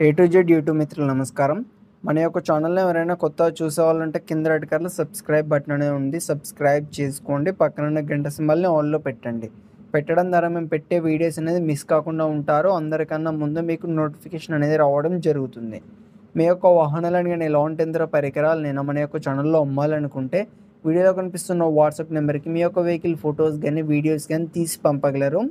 A to Z YouTube మిత్రులు నమస్కారం. మన యొక్క ఛానల్‌ని ఎవరైనా కొత్తగా చూసేవాళ్ళుంటే కింద రెడ్ కలర్‌లో సబ్స్క్రైబ్ బటన్ అనేది ఉంది. సబ్స్క్రైబ్ చేసుకోండి. పక్కనున్న గంట సింబల్‌ని ఆల్‌లో పెట్టండి. పెట్టడం ద్వారా మేము పెట్టే వీడియోస్ అనేది మిస్ కాకుండా ఉంటారు. అందరికన్నా ముందు మీకు నోటిఫికేషన్ అనేది రావడం జరుగుతుంది. మీ యొక్క వాహనాలను గాని ఎలాంటి యంత్ర పరికరాలనైనా మన యొక్క ఛానల్‌లో అమ్మాలనుకుంటే వీడియోలో కనిపిస్తున్న వాట్సాప్ నెంబర్‌కి మీ యొక్క వెహికల్ ఫోటోస్ గాని, వీడియోస్ గాని తీసి పంపగలరు.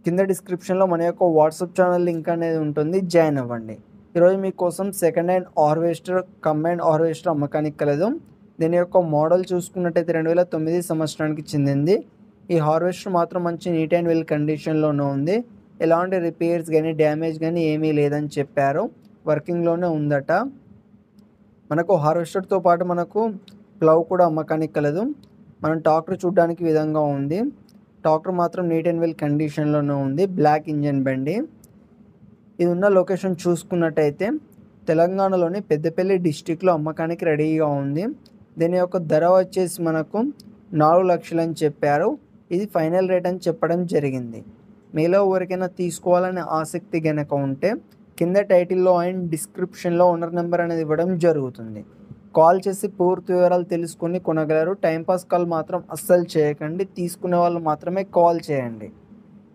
కింద డిస్క్రిప్షన్‌లో మన యొక్క వాట్సాప్ ఛానల్ లింక్ అనేది ఉంటుంది. జాయిన్ అవ్వండి. ఈరోజు మీకోసం second hand harvester, combined harvester అమ్మకానికి కలదు. దీని యొక్క మోడల్ చూసుకున్నట్టయితే 2009 సంవత్సరానికి చెందింది. ఈ హార్వెస్టర్ మాత్రం మంచి నీట్ అండ్ వెల్ కండిషన్‌లోనే ఉంది. ఎలాంటి రిపేర్స్ గాని, డ్యామేజ్ గాని ఏమీ లేదని చెప్పారు. వర్కింగ్‌లోనే ఉందట. మనకు హార్వెస్టర్‌తో పాటు మనకు ప్లవ్ కూడా అమ్మకానికి కలదు. మనం ట్రాక్టర్ చూడడానికి ఈ విధంగా ఉంది. ట్రాక్టర్ మాత్రం నీట్ అండ్ వెల్ కండిషన్‌లోనే ఉంది. బ్లాక్ ఇంజిన్ బండి. ఇది ఉన్న లొకేషన్ చూసుకున్నట్టయితే తెలంగాణలోని పెద్దపల్లి డిస్ట్రిక్ట్‌లో అమ్మకానికి రెడీగా ఉంది. దీని యొక్క ధర వచ్చేసి మనకు 4,00,000 అని చెప్పారు. ఇది ఫైనల్ రేట్ అని చెప్పడం జరిగింది. మీలో ఎవరికైనా తీసుకోవాలనే ఆసక్తి గనక ఉంటే కింద టైటిల్‌లో అండ్ డిస్క్రిప్షన్‌లో ఓనర్ నెంబర్ అనేది ఇవ్వడం జరుగుతుంది. కాల్ చేసి పూర్తి వివరాలు తెలుసుకొని కొనగలరు. టైంపాస్ కాల్ మాత్రం అస్సలు చేయకండి. తీసుకునే వాళ్ళు మాత్రమే కాల్ చేయండి.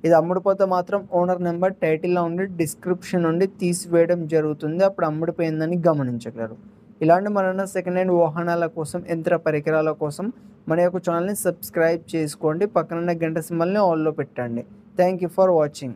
ఇది అమ్ముడుపోతే మాత్రం ఓనర్ నెంబర్ టైటిల్‌లో ఉండి డిస్క్రిప్షన్ నుండి తీసివేయడం జరుగుతుంది. అప్పుడు అమ్ముడుపోయిందని గమనించగలరు. ఇలాంటి మరెన్నో సెకండ్ హ్యాండ్ వాహనాల కోసం, యంత్ర పరికరాల కోసం మన యొక్క ఛానల్‌ని సబ్స్క్రైబ్ చేసుకోండి. పక్కనున్న గంట సింబల్‌ని ఆల్‌లో పెట్టండి. Thank you for watching.